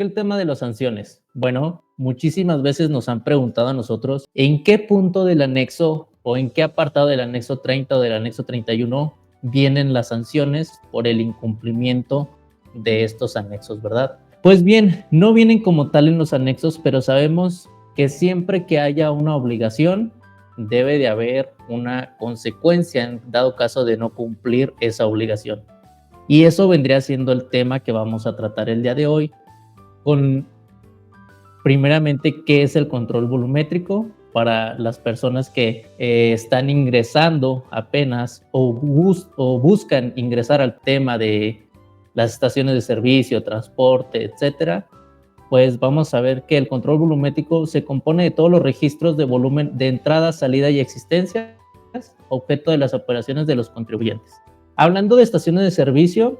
qué el tema de las sanciones? Bueno, muchísimas veces nos han preguntado a nosotros en qué punto del anexo o en qué apartado del anexo 30 o del anexo 31 vienen las sanciones por el incumplimiento de estos anexos, ¿verdad? Pues bien, no vienen como tal en los anexos, pero sabemos que siempre que haya una obligación, debe de haber una consecuencia en dado caso de no cumplir esa obligación. Y eso vendría siendo el tema que vamos a tratar el día de hoy, con primeramente qué es el control volumétrico para las personas que están ingresando apenas o buscan ingresar al tema de las estaciones de servicio, transporte, etcétera. Pues vamos a ver que el control volumétrico se compone de todos los registros de volumen de entrada, salida y existencias, objeto de las operaciones de los contribuyentes. Hablando de estaciones de servicio,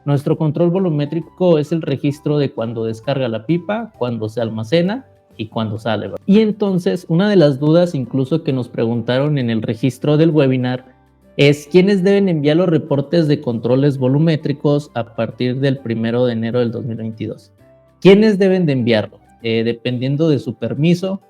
nuestro control volumétrico es el registro de cuando descarga la pipa, cuando se almacena y cuando sale, ¿verdad? Y entonces, una de las dudas incluso que nos preguntaron en el registro del webinar es quiénes deben enviar los reportes de controles volumétricos a partir del 1 de enero del 2022. ¿Quiénes deben de enviarlo? Dependiendo de su permiso,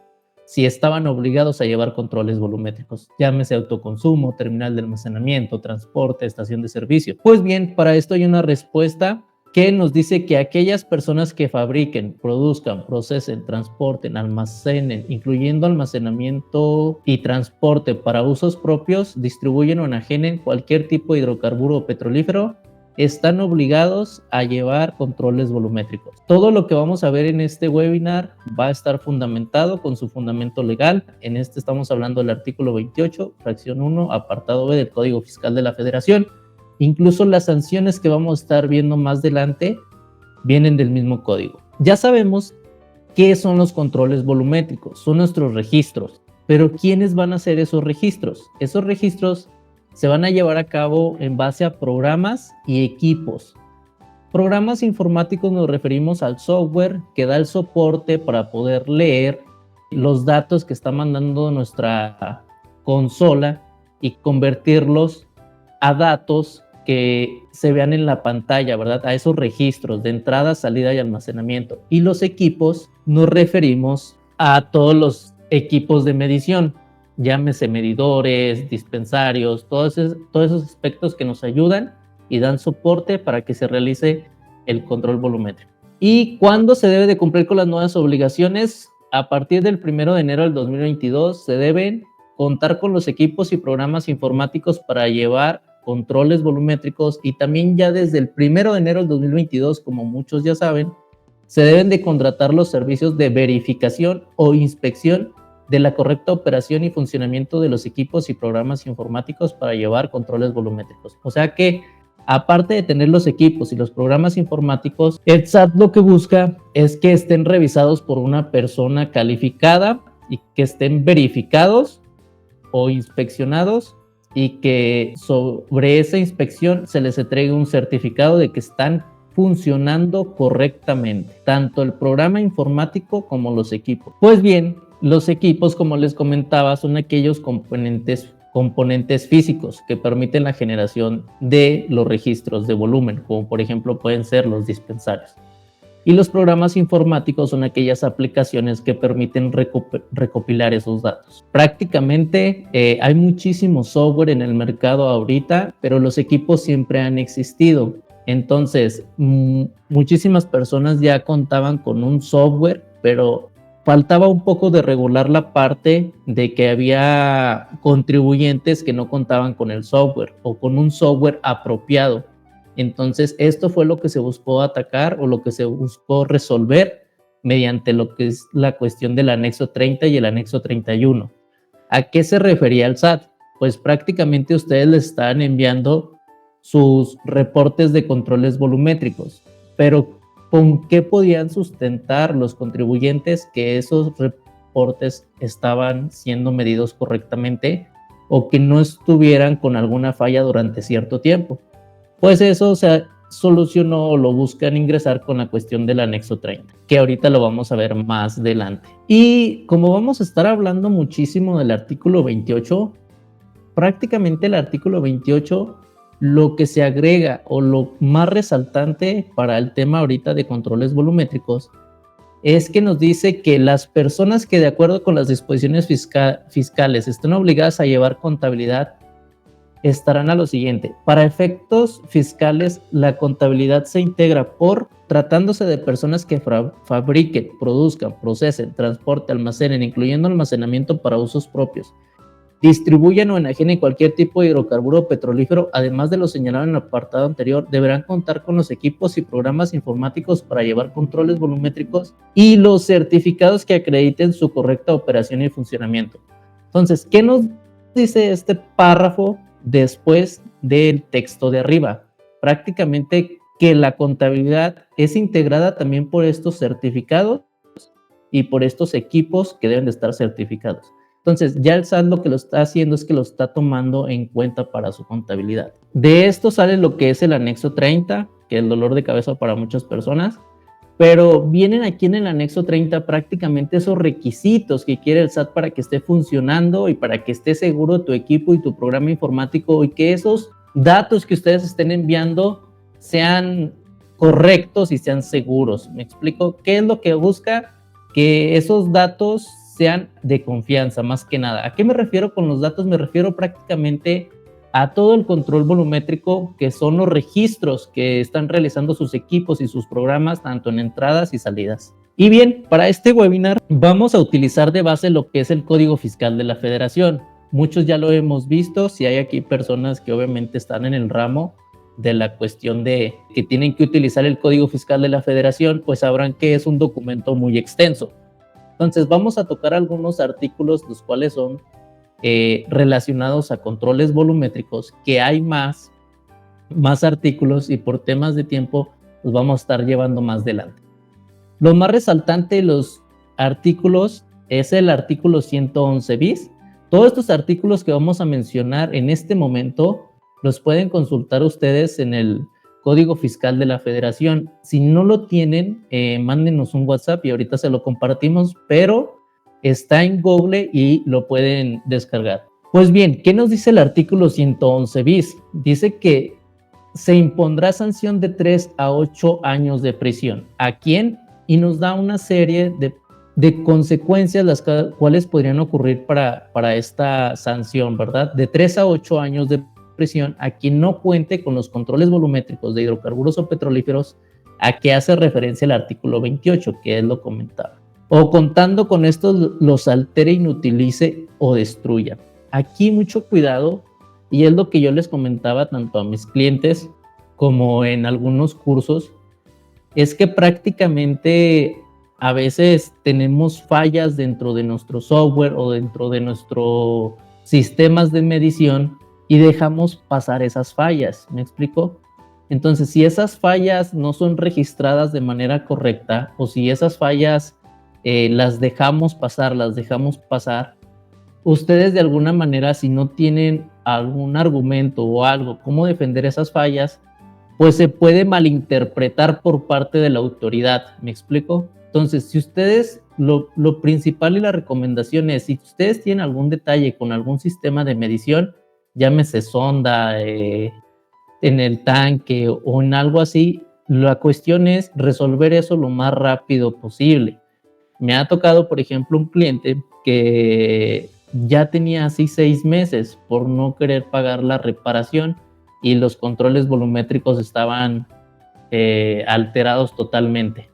si estaban obligados a llevar controles volumétricos, llámese autoconsumo, terminal de almacenamiento, transporte, estación de servicio. Pues bien, para esto hay una respuesta que nos dice que aquellas personas que fabriquen, produzcan, procesen, transporten, almacenen, incluyendo almacenamiento y transporte para usos propios, distribuyen o enajenen cualquier tipo de hidrocarburo o petrolífero, están obligados a llevar controles volumétricos. Todo lo que vamos a ver en este webinar va a estar fundamentado con su fundamento legal. En este estamos hablando del artículo 28, fracción 1, apartado B del Código Fiscal de la Federación. Incluso las sanciones que vamos a estar viendo más adelante vienen del mismo código. Ya sabemos qué son los controles volumétricos, son nuestros registros, pero ¿quiénes van a hacer esos registros? Esos registros se van a llevar a cabo en base a programas y equipos. Programas informáticos nos referimos al software que da el soporte para poder leer los datos que está mandando nuestra consola y convertirlos a datos que se vean en la pantalla, ¿verdad? A esos registros de entrada, salida y almacenamiento. Y los equipos nos referimos a todos los equipos de medición, llámese medidores, dispensarios, todos esos aspectos que nos ayudan y dan soporte para que se realice el control volumétrico. ¿Y cuándo se debe de cumplir con las nuevas obligaciones? A partir del 1 de enero del 2022 se deben contar con los equipos y programas informáticos para llevar controles volumétricos, y también ya desde el 1 de enero del 2022, como muchos ya saben, se deben de contratar los servicios de verificación o inspección de la correcta operación y funcionamiento de los equipos y programas informáticos para llevar controles volumétricos. O sea que, aparte de tener los equipos y los programas informáticos, el SAT lo que busca es que estén revisados por una persona calificada y que estén verificados o inspeccionados, y que sobre esa inspección se les entregue un certificado de que están funcionando correctamente, tanto el programa informático como los equipos. Pues bien, los equipos, como les comentaba, son aquellos componentes físicos que permiten la generación de los registros de volumen, como por ejemplo pueden ser los dispensarios. Y los programas informáticos son aquellas aplicaciones que permiten recopilar esos datos. Prácticamente hay muchísimo software en el mercado ahorita, pero los equipos siempre han existido. Entonces, muchísimas personas ya contaban con un software, pero faltaba un poco de regular la parte de que había contribuyentes que no contaban con el software o con un software apropiado. Entonces, esto fue lo que se buscó atacar o lo que se buscó resolver mediante lo que es la cuestión del anexo 30 y el anexo 31. ¿A qué se refería el SAT? Pues prácticamente ustedes les están enviando sus reportes de controles volumétricos, pero ¿con qué podían sustentar los contribuyentes que esos reportes estaban siendo medidos correctamente o que no estuvieran con alguna falla durante cierto tiempo? Pues eso se solucionó o lo buscan ingresar con la cuestión del anexo 30, que ahorita lo vamos a ver más adelante. Y como vamos a estar hablando muchísimo del artículo 28, prácticamente el artículo 28 Lo que se agrega o lo más resaltante para el tema ahorita de controles volumétricos es que nos dice que las personas que de acuerdo con las disposiciones fiscales estén obligadas a llevar contabilidad estarán a lo siguiente. Para efectos fiscales, la contabilidad se integra por tratándose de personas que fabriquen, produzcan, procesen, transporten, almacenen, incluyendo almacenamiento para usos propios, distribuyan o enajenen cualquier tipo de hidrocarburo petrolífero, además de lo señalado en el apartado anterior, deberán contar con los equipos y programas informáticos para llevar controles volumétricos y los certificados que acrediten su correcta operación y funcionamiento. Entonces, ¿qué nos dice este párrafo después del texto de arriba? Prácticamente que la contabilidad es integrada también por estos certificados y por estos equipos que deben de estar certificados. Entonces, ya el SAT lo que lo está haciendo es que lo está tomando en cuenta para su contabilidad. De esto sale lo que es el anexo 30, que es el dolor de cabeza para muchas personas, pero vienen aquí en el anexo 30 prácticamente esos requisitos que quiere el SAT para que esté funcionando y para que esté seguro tu equipo y tu programa informático y que esos datos que ustedes estén enviando sean correctos y sean seguros. ¿Me explico? ¿Qué es lo que busca? Que esos datos sean de confianza, más que nada. ¿A qué me refiero con los datos? Me refiero prácticamente a todo el control volumétrico, que son los registros que están realizando sus equipos y sus programas, tanto en entradas y salidas. Y bien, para este webinar vamos a utilizar de base lo que es el Código Fiscal de la Federación. Muchos ya lo hemos visto, si hay aquí personas que obviamente están en el ramo de la cuestión de que tienen que utilizar el Código Fiscal de la Federación, pues sabrán que es un documento muy extenso. Entonces vamos a tocar algunos artículos, los cuales son relacionados a controles volumétricos, que hay más artículos y por temas de tiempo los vamos a estar llevando más adelante. Lo más resaltante de los artículos es el artículo 111 bis. Todos estos artículos que vamos a mencionar en este momento los pueden consultar ustedes en el Código Fiscal de la Federación. Si no lo tienen, mándenos un WhatsApp y ahorita se lo compartimos, pero está en Google y lo pueden descargar. Pues bien, ¿qué nos dice el artículo 111 bis? Dice que se impondrá sanción de 3 a 8 años de prisión. ¿A quién? Y nos da una serie de consecuencias las cuales podrían ocurrir para esta sanción, ¿verdad? De 3 a 8 años de prisión a quien no cuente con los controles volumétricos de hidrocarburos o petrolíferos, a que hace referencia el artículo 28, que él lo comentaba. O contando con estos los altere, inutilice o destruya. Aquí mucho cuidado, y es lo que yo les comentaba tanto a mis clientes como en algunos cursos, es que prácticamente a veces tenemos fallas dentro de nuestro software o dentro de nuestros sistemas de medición y dejamos pasar esas fallas. ¿Me explico? Entonces, si esas fallas no son registradas de manera correcta o si esas fallas las dejamos pasar, ustedes de alguna manera, si no tienen algún argumento o algo, cómo defender esas fallas, pues se puede malinterpretar por parte de la autoridad. ¿Me explico? Entonces, si ustedes, lo principal y la recomendación es, si ustedes tienen algún detalle con algún sistema de medición, llámese sonda, en el tanque o en algo así, la cuestión es resolver eso lo más rápido posible. Me ha tocado, por ejemplo, un cliente que ya tenía así 6 meses por no querer pagar la reparación y los controles volumétricos estaban alterados totalmente.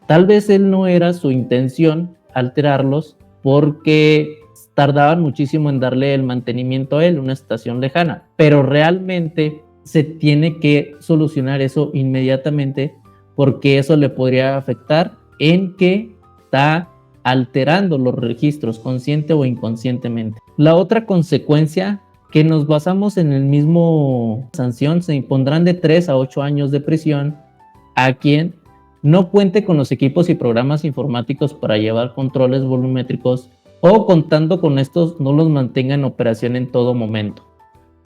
Tal vez él no era su intención alterarlos porque tardaban muchísimo en darle el mantenimiento a él, una estación lejana, pero realmente se tiene que solucionar eso inmediatamente porque eso le podría afectar en que está alterando los registros consciente o inconscientemente. La otra consecuencia que nos basamos en el mismo sanción, se impondrán de 3 a 8 años de prisión a quien no cuente con los equipos y programas informáticos para llevar controles volumétricos o contando con estos no los mantenga en operación en todo momento.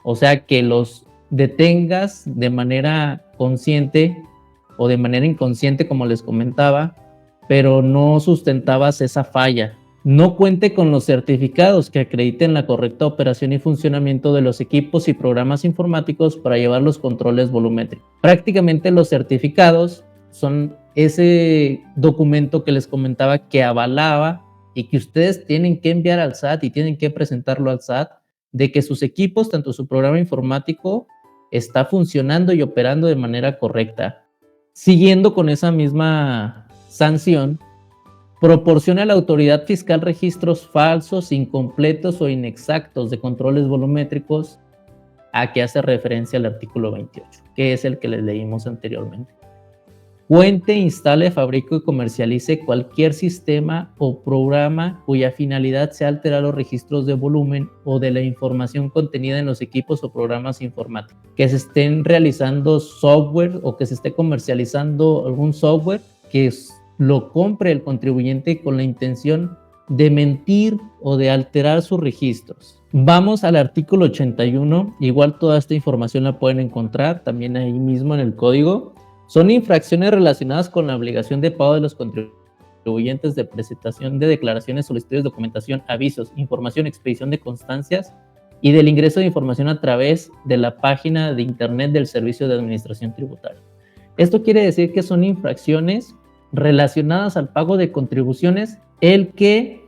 O sea, que los detengas de manera consciente o de manera inconsciente, como les comentaba, pero no sustentabas esa falla. No cuente con los certificados que acrediten la correcta operación y funcionamiento de los equipos y programas informáticos para llevar los controles volumétricos. Prácticamente los certificados son ese documento que les comentaba que avalaba y que ustedes tienen que enviar al SAT y tienen que presentarlo al SAT de que sus equipos, tanto su programa informático, está funcionando y operando de manera correcta. Siguiendo con esa misma sanción, proporciona a la autoridad fiscal registros falsos, incompletos o inexactos de controles volumétricos, a que hace referencia el artículo 28, que es el que les leímos anteriormente. Cuente, instale, fabrique y comercialice cualquier sistema o programa cuya finalidad sea alterar los registros de volumen o de la información contenida en los equipos o programas informáticos. Que se estén realizando software o que se esté comercializando algún software que lo compre el contribuyente con la intención de mentir o de alterar sus registros. Vamos al artículo 81. Igual toda esta información la pueden encontrar también ahí mismo en el código. Son infracciones relacionadas con la obligación de pago de los contribuyentes de presentación de declaraciones, solicitudes, documentación, avisos, información, expedición de constancias y del ingreso de información a través de la página de internet del Servicio de Administración Tributaria. Esto quiere decir que son infracciones relacionadas al pago de contribuciones, el que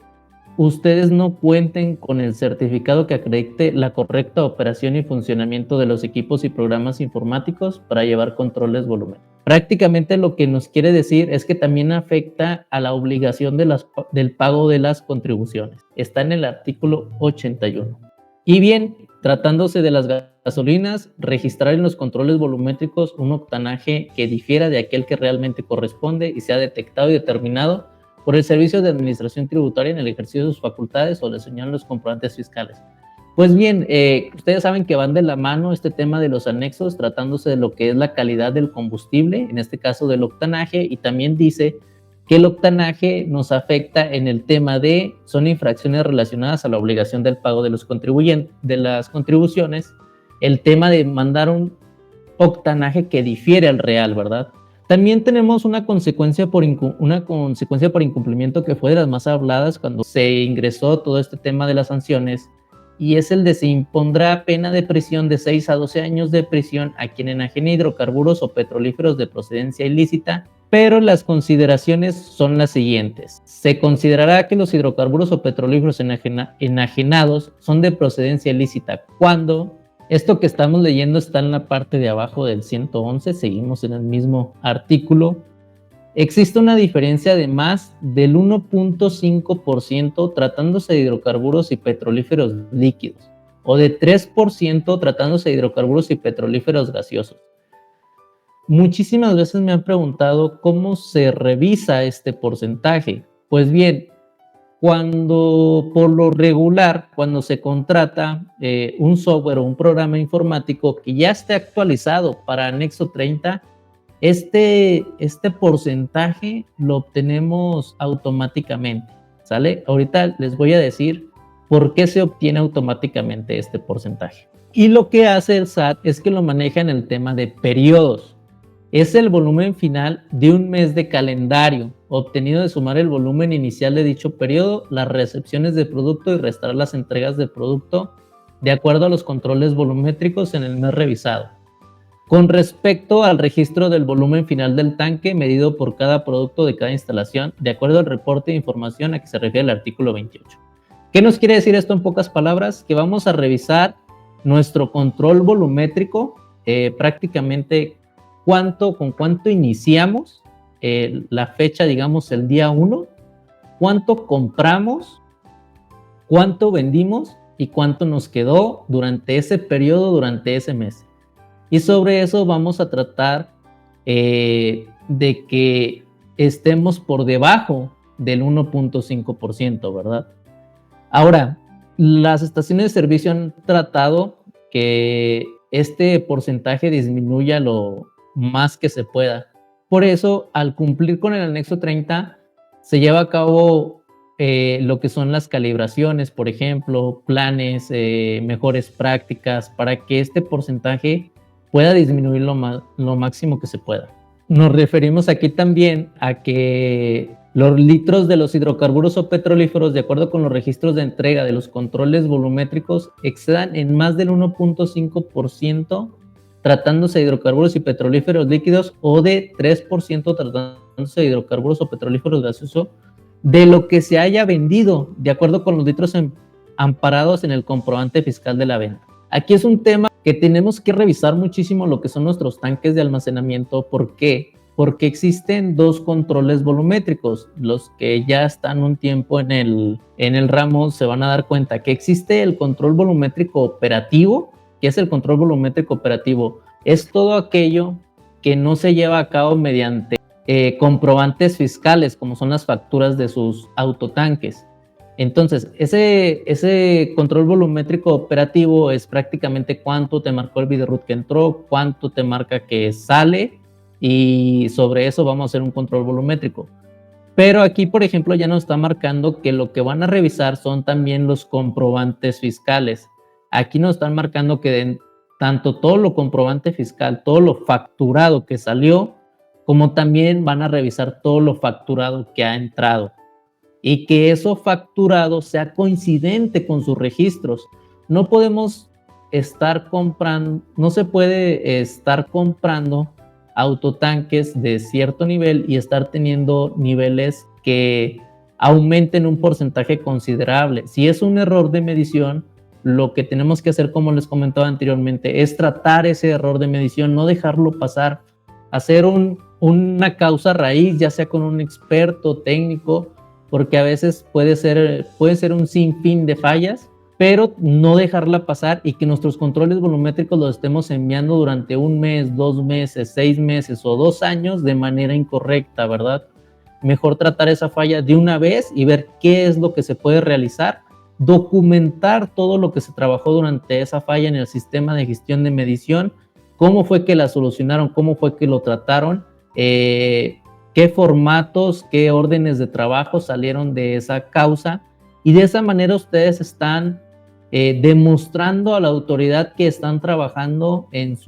ustedes no cuenten con el certificado que acredite la correcta operación y funcionamiento de los equipos y programas informáticos para llevar controles volumen. Prácticamente lo que nos quiere decir es que también afecta a la obligación del pago de las contribuciones. Está en el artículo 81. Y bien, tratándose de las gasolinas, registrar en los controles volumétricos un octanaje que difiera de aquel que realmente corresponde y sea detectado y determinado por el Servicio de Administración Tributaria en el ejercicio de sus facultades o le señalan los comprobantes fiscales. Pues bien, ustedes saben que van de la mano este tema de los anexos, tratándose de lo que es la calidad del combustible, en este caso del octanaje, y también dice que el octanaje nos afecta en el tema de, son infracciones relacionadas a la obligación del pago de los contribuyentes, de las contribuciones, el tema de mandar un octanaje que difiere al real, ¿verdad? También tenemos una consecuencia por incumplimiento que fue de las más habladas cuando se ingresó todo este tema de las sanciones, y es el de se impondrá pena de prisión de 6 a 12 años de prisión a quien enajene hidrocarburos o petrolíferos de procedencia ilícita, pero las consideraciones son las siguientes. Se considerará que los hidrocarburos o petrolíferos enajenados son de procedencia ilícita cuando esto que estamos leyendo está en la parte de abajo del 111, seguimos en el mismo artículo. Existe una diferencia de más del 1.5% tratándose de hidrocarburos y petrolíferos líquidos, o de 3% tratándose de hidrocarburos y petrolíferos gaseosos. Muchísimas veces me han preguntado cómo se revisa este porcentaje. Pues bien, por lo regular, cuando se contrata un software o un programa informático que ya esté actualizado para anexo 30, este porcentaje lo obtenemos automáticamente, ¿sale? Ahorita les voy a decir por qué se obtiene automáticamente este porcentaje. Y lo que hace el SAT es que lo maneja en el tema de periodos. Es el volumen final de un mes de calendario, obtenido de sumar el volumen inicial de dicho periodo, las recepciones de producto y restar las entregas de producto de acuerdo a los controles volumétricos en el mes revisado. Con respecto al registro del volumen final del tanque medido por cada producto de cada instalación, de acuerdo al reporte de información a que se refiere el artículo 28. ¿Qué nos quiere decir esto en pocas palabras? Que vamos a revisar nuestro control volumétrico, prácticamente con cuánto iniciamos la fecha, digamos el día 1, cuánto compramos, cuánto vendimos y cuánto nos quedó durante ese periodo, durante ese mes. Y sobre eso vamos a tratar de que estemos por debajo del 1.5%, ¿verdad? Ahora, las estaciones de servicio han tratado que este porcentaje disminuya lo más que se pueda. Por eso, al cumplir con el anexo 30, se lleva a cabo lo que son las calibraciones, por ejemplo, planes, mejores prácticas, para que este porcentaje pueda disminuir lo máximo que se pueda. Nos referimos aquí también a que Los litros de los hidrocarburos o petrolíferos, de acuerdo con los registros de entrega de los controles volumétricos, excedan en más del 1.5% tratándose de hidrocarburos y petrolíferos líquidos o de 3% tratándose de hidrocarburos o petrolíferos gaseosos de lo que se haya vendido, de acuerdo con los litros amparados en el comprobante fiscal de la venta. Aquí es un tema que tenemos que revisar muchísimo lo que son nuestros tanques de almacenamiento. ¿Por qué? Porque existen dos controles volumétricos. Los que ya están un tiempo en el ramo se van a dar cuenta que existe el control volumétrico operativo. ¿Qué es el control volumétrico operativo? Es todo aquello que no se lleva a cabo mediante comprobantes fiscales, como son las facturas de sus autotanques. Entonces, ese control volumétrico operativo es prácticamente cuánto te marcó el videoroute que entró, cuánto te marca que sale, y sobre eso vamos a hacer un control volumétrico. Pero aquí, por ejemplo, ya nos está marcando que lo que van a revisar son también los comprobantes fiscales. Aquí nos están marcando que tanto todo lo comprobante fiscal, todo lo facturado que salió, como también van a revisar todo lo facturado que ha entrado. Y que eso facturado sea coincidente con sus registros. No podemos estar comprando, no se puede estar comprando autotanques de cierto nivel y estar teniendo niveles que aumenten un porcentaje considerable. Si es un error de medición, lo que tenemos que hacer, como les comentaba anteriormente, es tratar ese error de medición, no dejarlo pasar, hacer una causa raíz, ya sea con un experto técnico, porque a veces puede ser un sinfín de fallas, pero no dejarla pasar y que nuestros controles volumétricos los estemos enviando durante 1 mes, 2 meses, 6 meses o 2 años de manera incorrecta, ¿verdad? Mejor tratar esa falla de una vez y ver qué es lo que se puede realizar, documentar todo lo que se trabajó durante esa falla en el sistema de gestión de medición, cómo fue que la solucionaron, cómo fue que lo trataron, qué formatos, qué órdenes de trabajo salieron de esa causa, y de esa manera ustedes están demostrando a la autoridad que están trabajando en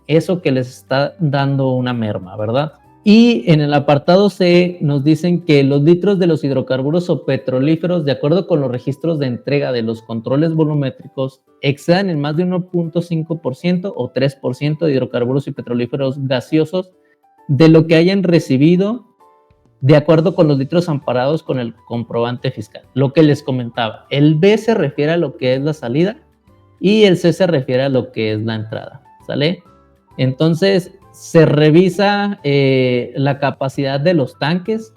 eso que les está dando una merma, ¿verdad? Y en el apartado C nos dicen que los litros de los hidrocarburos o petrolíferos, de acuerdo con los registros de entrega de los controles volumétricos, excedan en más de 1.5% o 3% de hidrocarburos y petrolíferos gaseosos de lo que hayan recibido, de acuerdo con los litros amparados con el comprobante fiscal. Lo que les comentaba, el B se refiere a lo que es la salida y el C se refiere a lo que es la entrada, ¿sale? Entonces, se revisa la capacidad de los tanques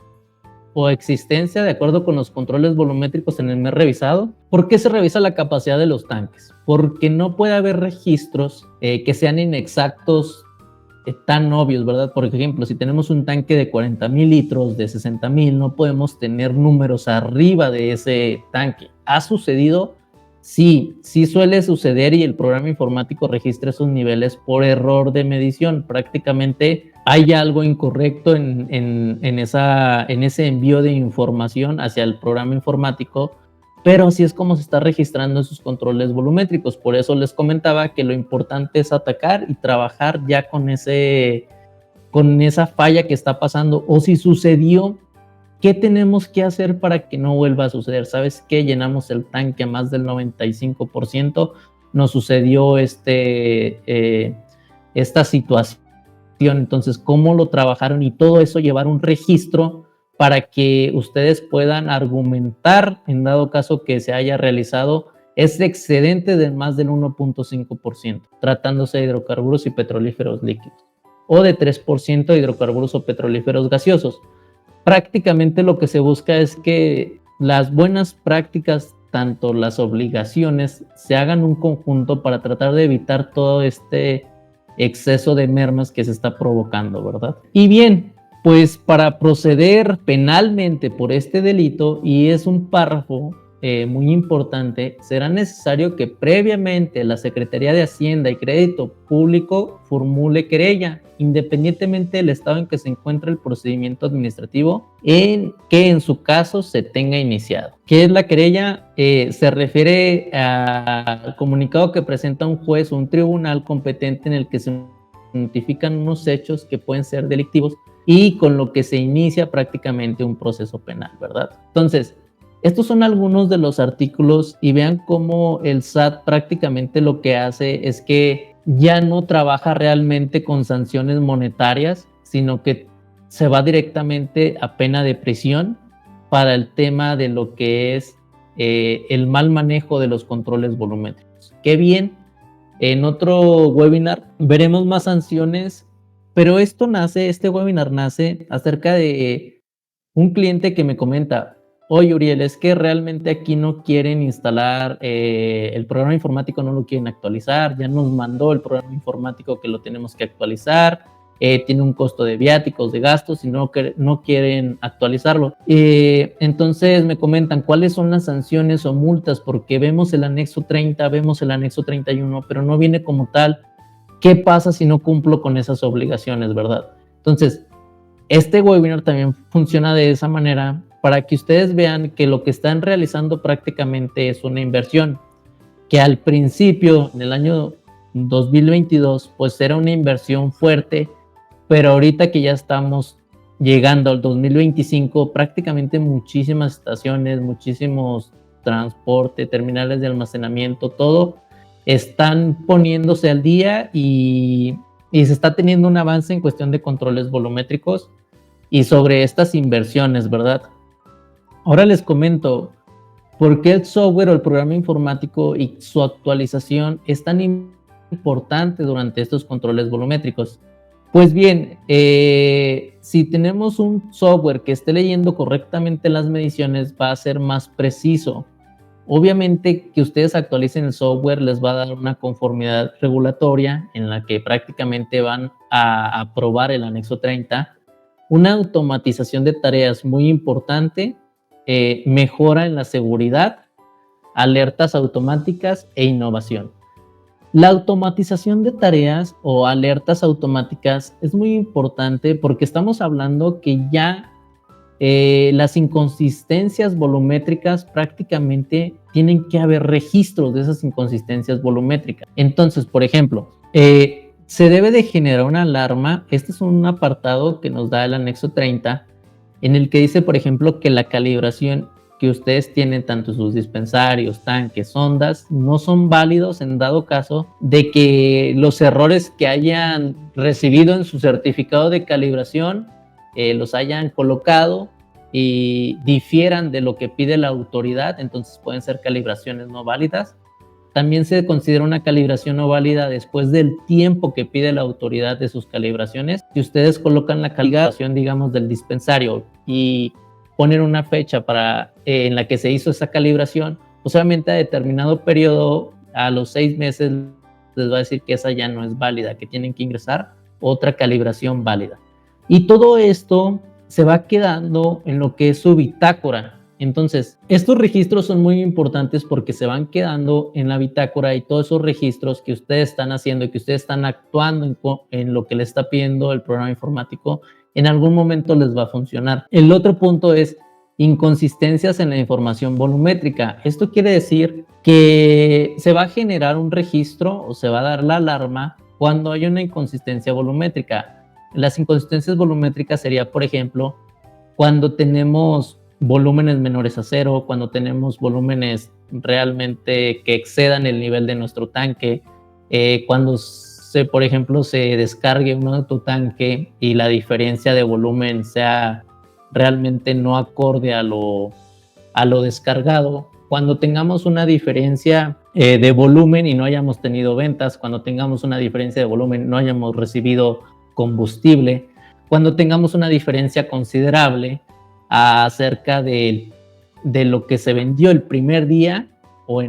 o existencia de acuerdo con los controles volumétricos en el mes revisado. ¿Por qué se revisa la capacidad de los tanques? Porque no puede haber registros que sean inexactos, tan obvios, ¿verdad? Por ejemplo, si tenemos un tanque de 40,000 litros, de 60,000, no podemos tener números arriba de ese tanque. ¿Ha sucedido? Sí suele suceder, y el programa informático registra esos niveles por error de medición. Prácticamente hay algo incorrecto en ese envío de información hacia el programa informático, pero así es como se está registrando esos controles volumétricos. Por eso les comentaba que lo importante es atacar y trabajar ya con esa falla que está pasando, o si sucedió, ¿qué tenemos que hacer para que no vuelva a suceder? ¿Sabes qué? Llenamos el tanque a más del 95%, nos sucedió esta situación. Entonces, ¿cómo lo trabajaron? Y todo eso, llevar un registro para que ustedes puedan argumentar, en dado caso que se haya realizado ese excedente de más del 1.5%, tratándose de hidrocarburos y petrolíferos líquidos, o de 3% de hidrocarburos o petrolíferos gaseosos. Prácticamente lo que se busca es que las buenas prácticas, tanto las obligaciones, se hagan un conjunto para tratar de evitar todo este exceso de mermas que se está provocando, ¿verdad? Y bien, pues para proceder penalmente por este delito, y es un párrafo muy importante, será necesario que previamente la Secretaría de Hacienda y Crédito Público formule querella, independientemente del estado en que se encuentre el procedimiento administrativo que en su caso se tenga iniciado. ¿Qué es la querella? Se refiere al comunicado que presenta un juez o un tribunal competente en el que se notifican unos hechos que pueden ser delictivos y con lo que se inicia prácticamente un proceso penal, ¿verdad? Entonces, estos son algunos de los artículos y vean cómo el SAT prácticamente lo que hace es que ya no trabaja realmente con sanciones monetarias, sino que se va directamente a pena de prisión para el tema de lo que es el mal manejo de los controles volumétricos. Qué bien, en otro webinar veremos más sanciones, pero este webinar nace acerca de un cliente que me comenta: oye, Uriel, es que realmente aquí no quieren instalar el programa informático, no lo quieren actualizar, ya nos mandó el programa informático que lo tenemos que actualizar, tiene un costo de viáticos, de gastos, y no quieren actualizarlo. Entonces me comentan cuáles son las sanciones o multas, porque vemos el anexo 30, vemos el anexo 31, pero no viene como tal. ¿Qué pasa si no cumplo con esas obligaciones, verdad? Entonces, este webinar también funciona de esa manera para que ustedes vean que lo que están realizando prácticamente es una inversión, que al principio, en el año 2022, pues era una inversión fuerte, pero ahorita que ya estamos llegando al 2025, prácticamente muchísimas estaciones, muchísimos transporte, terminales de almacenamiento, todo están poniéndose al día y se está teniendo un avance en cuestión de controles volumétricos y sobre estas inversiones, ¿verdad? Ahora les comento por qué el software o el programa informático y su actualización es tan importante durante estos controles volumétricos. Pues bien, si tenemos un software que esté leyendo correctamente las mediciones, va a ser más preciso. Obviamente que ustedes actualicen el software les va a dar una conformidad regulatoria en la que prácticamente van a aprobar el anexo 30, una automatización de tareas muy importante, mejora en la seguridad, alertas automáticas e innovación. La automatización de tareas o alertas automáticas es muy importante porque estamos hablando que ya las inconsistencias volumétricas prácticamente tienen que haber registros de esas inconsistencias volumétricas. Entonces, por ejemplo, se debe de generar una alarma. Este es un apartado que nos da el anexo 30, en el que dice, por ejemplo, que la calibración que ustedes tienen, tanto sus dispensarios, tanques, sondas, no son válidos en dado caso de que los errores que hayan recibido en su certificado de calibración los hayan colocado y difieran de lo que pide la autoridad, entonces pueden ser calibraciones no válidas. También se considera una calibración no válida después del tiempo que pide la autoridad de sus calibraciones. Si ustedes colocan la calibración, digamos, del dispensario y ponen una fecha en la que se hizo esa calibración, pues obviamente a determinado periodo, a los 6 meses, les va a decir que esa ya no es válida, que tienen que ingresar otra calibración válida. Y todo esto se va quedando en lo que es su bitácora. Entonces, estos registros son muy importantes porque se van quedando en la bitácora, y todos esos registros que ustedes están haciendo y que ustedes están actuando en lo que les está pidiendo el programa informático, en algún momento les va a funcionar. El otro punto es inconsistencias en la información volumétrica. Esto quiere decir que se va a generar un registro o se va a dar la alarma cuando hay una inconsistencia volumétrica. Las inconsistencias volumétricas sería, por ejemplo, cuando tenemos volúmenes menores a 0, cuando tenemos volúmenes realmente que excedan el nivel de nuestro tanque, cuando por ejemplo, se descargue un autotanque y la diferencia de volumen sea realmente no acorde a lo descargado, cuando tengamos una diferencia de volumen y no hayamos tenido ventas, cuando tengamos una diferencia de volumen no hayamos recibido combustible, cuando tengamos una diferencia considerable acerca de lo que se vendió el primer día o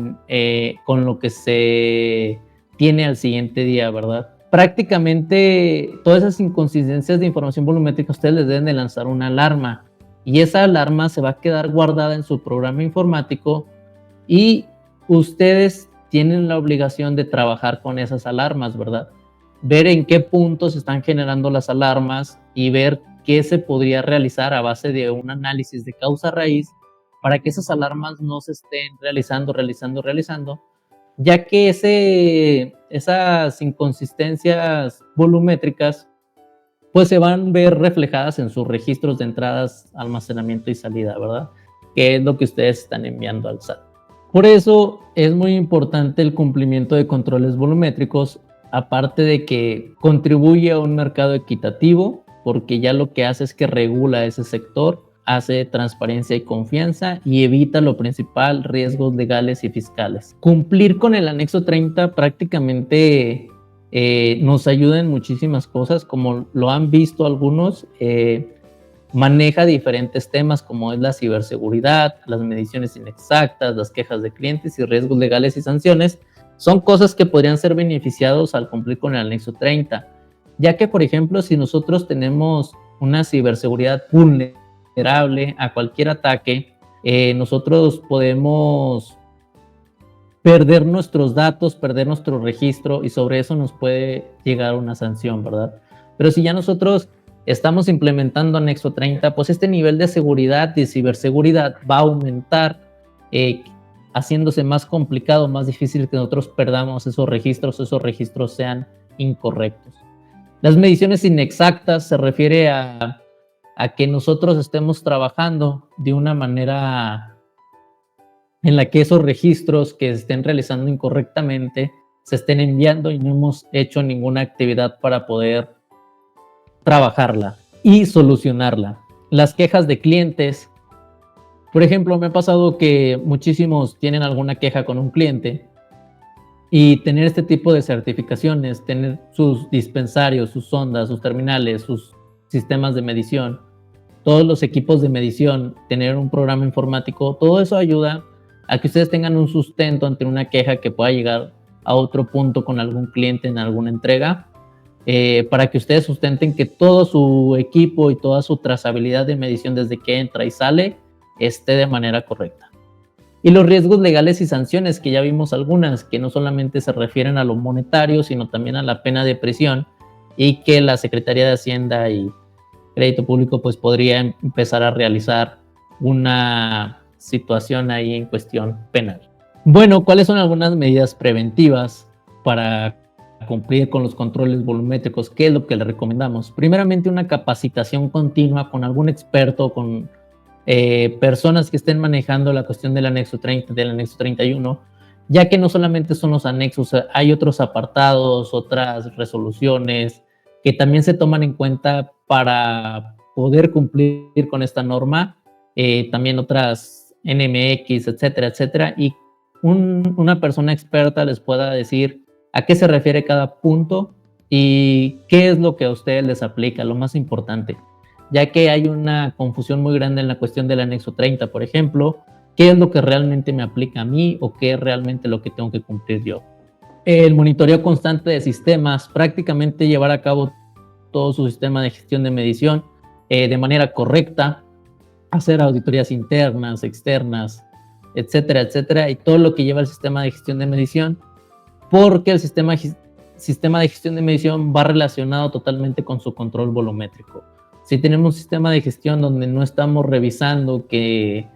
con lo que se tiene al siguiente día, ¿verdad? Prácticamente todas esas inconsistencias de información volumétrica ustedes les deben de lanzar una alarma, y esa alarma se va a quedar guardada en su programa informático y ustedes tienen la obligación de trabajar con esas alarmas, ¿verdad? Ver en qué puntos están generando las alarmas y ver qué se podría realizar a base de un análisis de causa raíz para que esas alarmas no se estén realizando, ya que esas inconsistencias volumétricas pues se van a ver reflejadas en sus registros de entradas, almacenamiento y salida, ¿verdad? Que es lo que ustedes están enviando al SAT. Por eso es muy importante el cumplimiento de controles volumétricos, aparte de que contribuye a un mercado equitativo, porque ya lo que hace es que regula ese sector, hace transparencia y confianza y evita lo principal, riesgos legales y fiscales. Cumplir con el anexo 30 prácticamente nos ayuda en muchísimas cosas, como lo han visto algunos. Maneja diferentes temas como es la ciberseguridad, las mediciones inexactas, las quejas de clientes y riesgos legales y sanciones. Son cosas que podrían ser beneficiados al cumplir con el anexo 30, ya que, por ejemplo, si nosotros tenemos una ciberseguridad vulnerable a cualquier ataque, nosotros podemos perder nuestros datos, perder nuestro registro y sobre eso nos puede llegar una sanción, ¿verdad? Pero si ya nosotros estamos implementando anexo 30, pues este nivel de seguridad y ciberseguridad va a aumentar, haciéndose más complicado, más difícil que nosotros perdamos esos registros sean incorrectos. Las mediciones inexactas se refiere a que nosotros estemos trabajando de una manera en la que esos registros que estén realizando incorrectamente se estén enviando y no hemos hecho ninguna actividad para poder trabajarla y solucionarla. Las quejas de clientes, por ejemplo, me ha pasado que muchísimos tienen alguna queja con un cliente y tener este tipo de certificaciones, tener sus dispensarios, sus sondas, sus terminales, sus sistemas de medición, todos los equipos de medición, tener un programa informático, todo eso ayuda a que ustedes tengan un sustento ante una queja que pueda llegar a otro punto con algún cliente en alguna entrega, para que ustedes sustenten que todo su equipo y toda su trazabilidad de medición desde que entra y sale esté de manera correcta. Y los riesgos legales y sanciones, que ya vimos algunas, que no solamente se refieren a lo monetario, sino también a la pena de prisión, y que la Secretaría de Hacienda y Crédito Público pues podría empezar a realizar una situación ahí en cuestión penal. Bueno, ¿cuáles son algunas medidas preventivas para cumplir con los controles volumétricos? ¿Qué es lo que le recomendamos? Primeramente, una capacitación continua con algún experto, con personas que estén manejando la cuestión del anexo 30, del anexo 31, ya que no solamente son los anexos, hay otros apartados, otras resoluciones que también se toman en cuenta para poder cumplir con esta norma, también otras NMX, etcétera, etcétera, y una persona experta les pueda decir a qué se refiere cada punto y qué es lo que a ustedes les aplica, lo más importante, ya que hay una confusión muy grande en la cuestión del anexo 30, por ejemplo, qué es lo que realmente me aplica a mí o qué es realmente lo que tengo que cumplir yo. El monitoreo constante de sistemas, prácticamente llevar a cabo todo su sistema de gestión de medición de manera correcta, hacer auditorías internas, externas, etcétera, etcétera, y todo lo que lleva el sistema de gestión de medición, porque el sistema de gestión de medición va relacionado totalmente con su control volumétrico. Si tenemos un sistema de gestión donde no estamos revisando que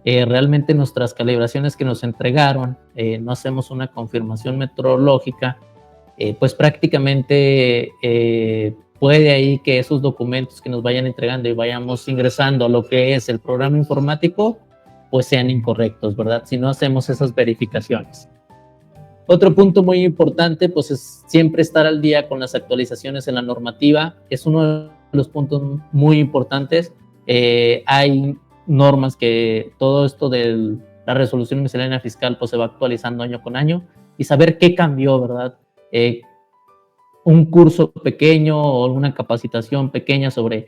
realmente nuestras calibraciones que nos entregaron, no hacemos una confirmación metrológica, pues prácticamente puede ahí que esos documentos que nos vayan entregando y vayamos ingresando a lo que es el programa informático, pues sean incorrectos, ¿verdad? Si no hacemos esas verificaciones. Otro punto muy importante, pues es siempre estar al día con las actualizaciones en la normativa. Es uno de los puntos muy importantes. Hay normas que todo esto de la resolución miscelánea fiscal pues se va actualizando año con año y saber qué cambió, ¿verdad? Un curso pequeño o una capacitación pequeña sobre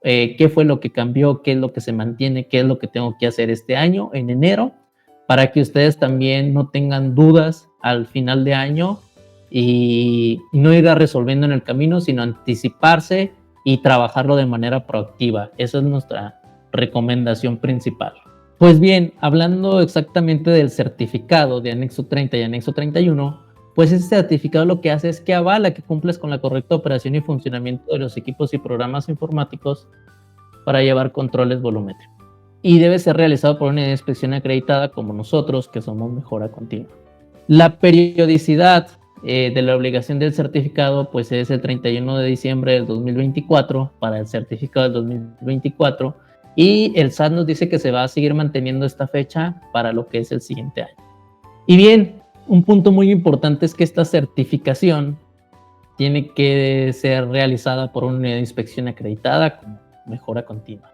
qué fue lo que cambió, qué es lo que se mantiene, qué es lo que tengo que hacer este año en enero, para que ustedes también no tengan dudas al final de año y no ir resolviendo en el camino, sino anticiparse y trabajarlo de manera proactiva. Esa es nuestra recomendación principal. Pues bien, hablando exactamente del certificado de anexo 30 y anexo 31, pues ese certificado lo que hace es que avala que cumples con la correcta operación y funcionamiento de los equipos y programas informáticos para llevar controles volumétricos. Y debe ser realizado por una inspección acreditada como nosotros, que somos Mejora Continua. La periodicidad de la obligación del certificado, pues es el 31 de diciembre del 2024 para el certificado del 2024, y el SAT nos dice que se va a seguir manteniendo esta fecha para lo que es el siguiente año. Y bien, un punto muy importante es que esta certificación tiene que ser realizada por una unidad de inspección acreditada como mejora continua.